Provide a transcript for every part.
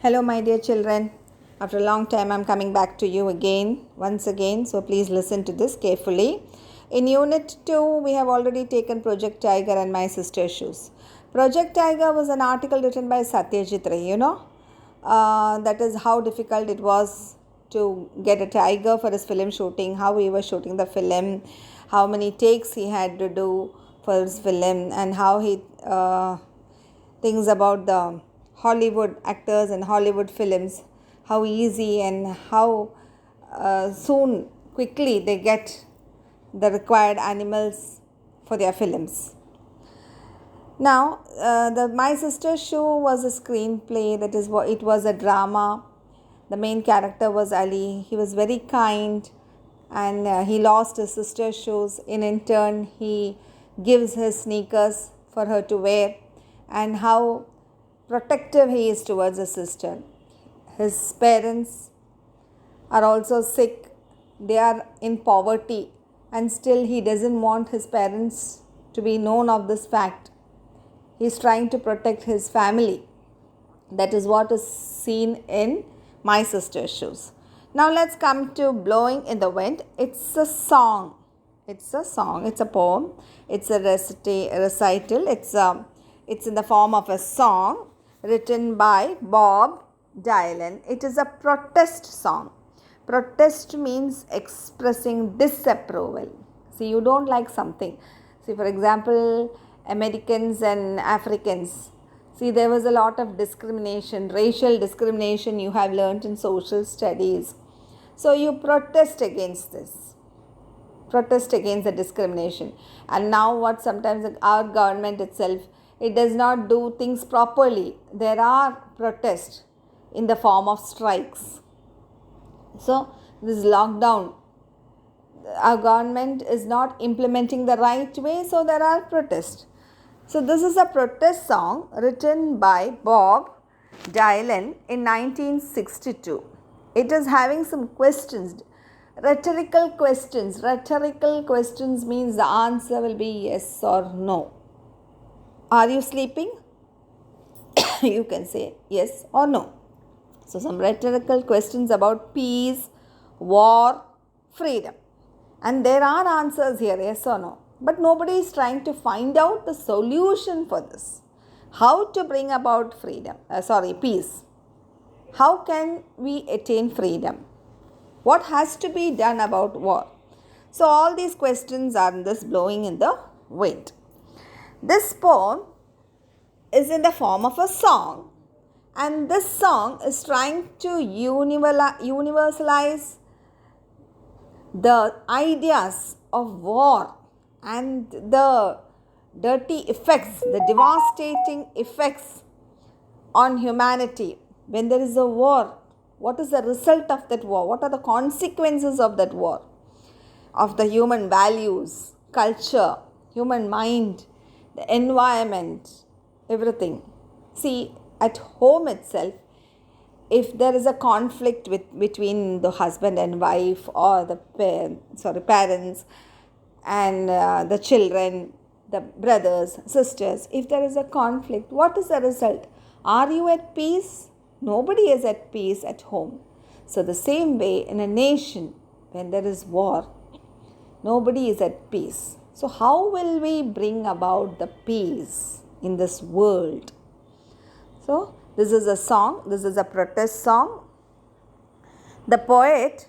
Hello, my dear children. After a long time, I'm coming back to you once again. So please listen to this carefully. In Unit 2, we have already taken Project Tiger and My Sister's Shoes. Project Tiger was an article written by Satyajit Ray, that is how difficult it was to get a tiger for his film shooting, how he was shooting the film, how many takes he had to do for his film, and how he things about the Hollywood actors and Hollywood films, how easy and how quickly they get the required animals for their films. Now, the My Sister's Shoe was a screenplay. That is what it was, a drama. The main character was Ali. He was very kind, and he lost his sister's shoes. In turn, he gives his sneakers for her to wear, and how protective he is towards his sister. His parents are also sick. They are in poverty, and still he doesn't want his parents to be known of this fact. He is trying to protect his family. That is what is seen in My Sister's Shoes. Now let's come to Blowing in the Wind. It's a song. It's a poem. It's a recital. It's in the form of a song written by Bob Dylan. It is a protest song. Protest means expressing disapproval. See, you don't like something. See, for example, Americans and Africans. See, there was a lot of discrimination, racial discrimination you have learnt in social studies. So you protest against this. Protest against the discrimination. And now what sometimes our government itself, it does not do things properly. There are protests in the form of strikes. So this lockdown, our government is not implementing the right way, so there are protests. So this is a protest song written by Bob Dylan in 1962. It is having some questions, rhetorical questions. Rhetorical questions means the answer will be yes or no. Are you sleeping? You can say yes or no. So some rhetorical questions about peace, war, freedom. And there are answers here, yes or no. But nobody is trying to find out the solution for this. How to bring about peace. How can we attain freedom? What has to be done about war? So all these questions are in this Blowing in the Wind. This poem is in the form of a song, and this song is trying to universalize the ideas of war and the dirty effects, the devastating effects on humanity. When there is a war, what is the result of that war? What are the consequences of that war? Of the human values, culture, human mind, the environment, everything. See, at home itself, if there is a conflict between the husband and wife, or the parents and the children, the brothers, sisters, if there is a conflict, what is the result? Are you at peace? Nobody is at peace at home. So the same way, in a nation, when there is war, nobody is at peace. So how will we bring about the peace in this world? So this is a song. This is a protest song. The poet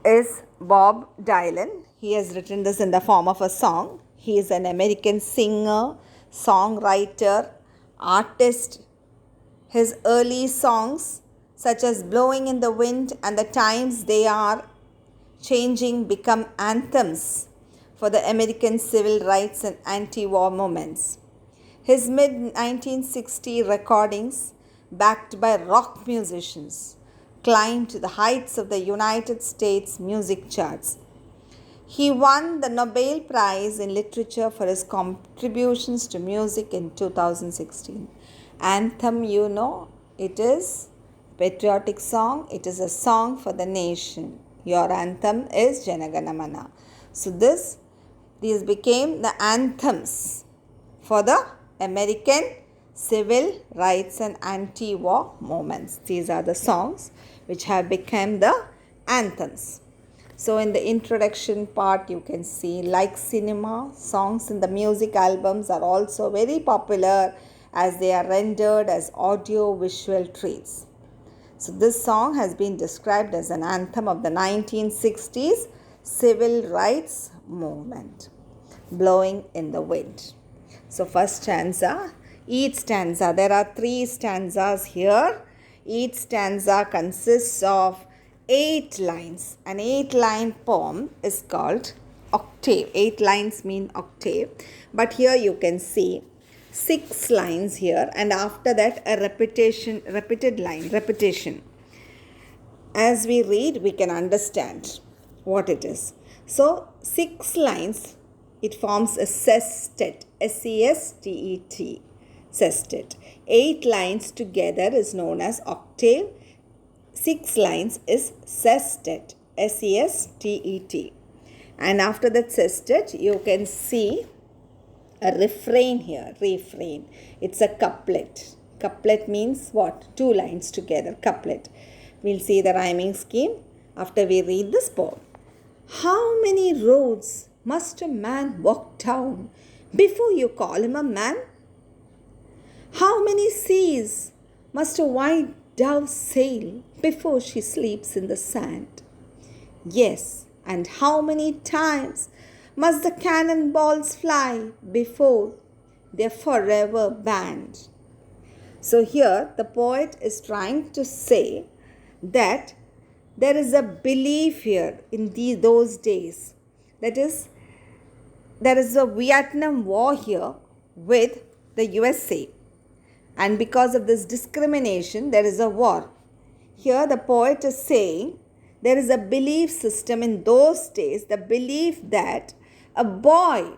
is Bob Dylan. He has written this in the form of a song. He is an American singer, songwriter, artist. His early songs, such as Blowing in the Wind and The Times They Are Changing, become anthems for the American civil rights and anti-war movements. His mid-1960 recordings, backed by rock musicians, climbed to the heights of the United States music charts. He won the Nobel Prize in Literature for his contributions to music in 2016. Anthem, it is a patriotic song. It is a song for the nation. Your anthem is Jana Gana Mana. So these became the anthems for the American civil rights and anti-war movements. These are the songs which have become the anthems. So in the introduction part, you can see, like cinema, songs in the music albums are also very popular as they are rendered as audio visual treats. So this song has been described as an anthem of the 1960s civil rights movement, Blowing in the Wind. So first stanza, each stanza, there are 3 stanzas here. Each stanza consists of 8 lines. An 8-line poem is called octave. 8 lines mean octave. But here you can see 6 lines here, and after that a repeated line, repetition. As we read, we can understand what it is. So 6 lines, it forms a sestet, S-E-S-T-E-T, sestet. 8 lines together is known as octave. 6 lines is sestet, S-E-S-T-E-T. And after that sestet, you can see a refrain here, refrain. It's a couplet. Couplet means what? 2 lines together, couplet. We'll see the rhyming scheme after we read this poem. How many roads must a man walk down before you call him a man? How many seas must a white dove sail before she sleeps in the sand? Yes, and how many times must the cannonballs fly before they're forever banned? So here the poet is trying to say that there is a belief here in those days. That is, there is a Vietnam War here with the USA. And because of this discrimination, there is a war. Here the poet is saying there is a belief system in those days, the belief that a boy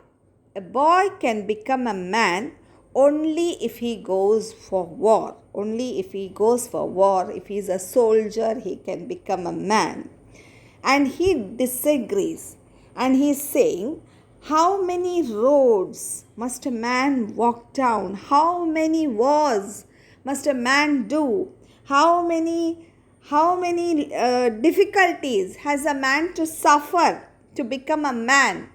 can become a man only if he goes for war. Only if he goes for war, if he is a soldier, he can become a man. And he disagrees. And he is saying, how many roads must a man walk down? How many wars must a man do? How many difficulties has a man to suffer to become a man?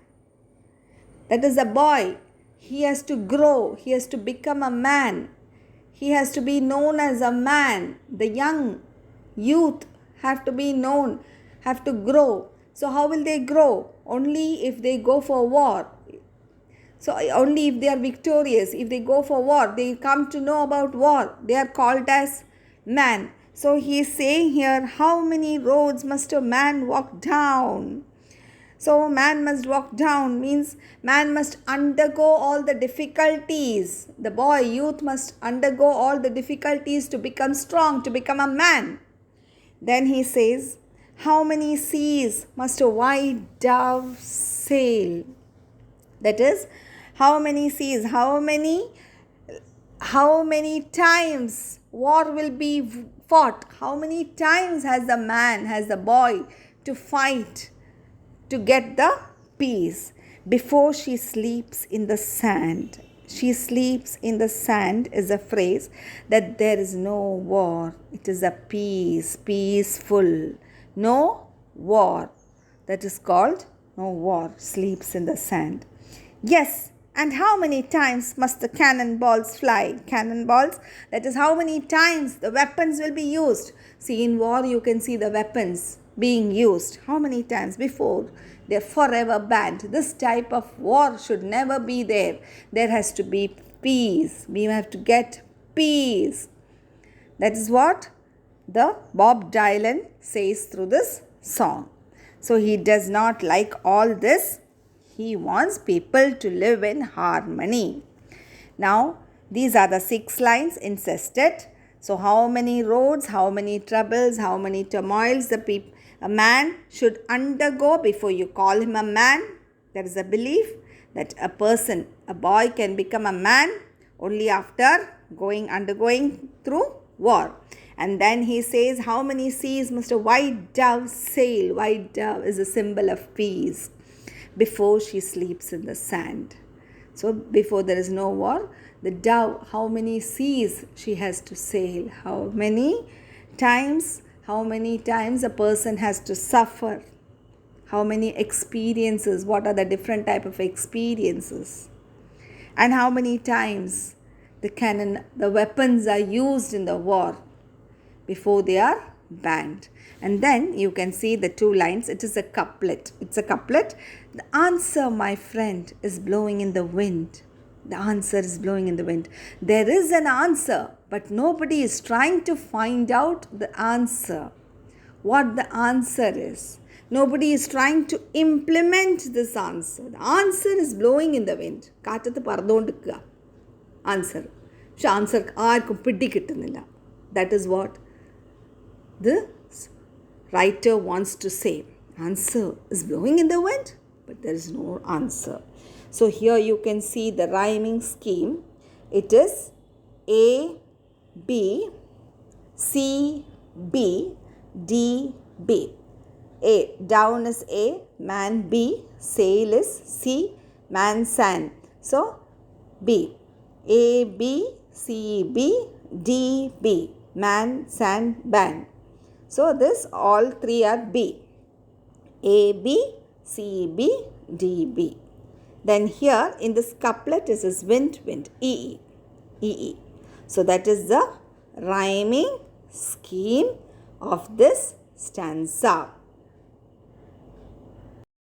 That is a boy. He has to grow. He has to become a man. He has to be known as a man. The young youth have to be known, have to grow. So how will they grow? Only if they go for war. So only if they are victorious. If they go for war, they come to know about war. They are called as man. So he is saying here, how many roads must a man walk down? So man must walk down means man must undergo all the difficulties. The boy, youth must undergo all the difficulties to become strong, to become a man. Then he says, how many seas must a white dove sail? That is, how many seas, how many times war will be fought? How many times has the man, has the boy to fight to get the peace before she sleeps in the sand? She sleeps in the sand is a phrase that there is no war. It is a peace, peaceful. No war. That is called no war. Sleeps in the sand. Yes, and how many times must the cannonballs fly? Cannonballs, that is how many times the weapons will be used. See, in war you can see the weapons being used. How many times before they're forever banned? This type of war should never be there. There has to be peace. We have to get peace. That is what the Bob Dylan says through this song. So he does not like all this. He wants people to live in harmony. Now, these are the 6 lines in sestet. So how many roads, how many troubles, how many turmoils a man should undergo before you call him a man? There is a belief that a boy can become a man only after undergoing through war. And then he says, how many seas must a white dove sail? White dove is a symbol of peace before she sleeps in the sand. So before there is no war, The dove, how many seas she has to sail, how many times a person has to suffer, how many experiences, what are the different type of experiences, and how many times the weapons are used in the war before they are banned. And then you can see the two lines. It is a couplet. It's a couplet. The answer, my friend, is blowing in the wind. The answer is blowing in the wind. There is an answer, but nobody is trying to find out the answer. What the answer is. Nobody is trying to implement this answer. The answer is blowing in the wind. കാറ്റത്ത് പറന്നുകൊണ്ടിരിക്കുക answer. പക്ഷെ answer ആർക്കും പിടികിട്ടുന്നില്ല. That is what the writer wants to say. Answer is blowing in the wind, but there is no answer. So here you can see the rhyming scheme. It is A, B, C, B, D, B. A, down is A, man B, sail is C, man sand. So B, A, B, C, B, D, B, man, sand, band. So this all three are B. A, B, C, B, D, B. Then here in this couplet is this wind, wind, E, E, E, E. So that is the rhyming scheme of this stanza.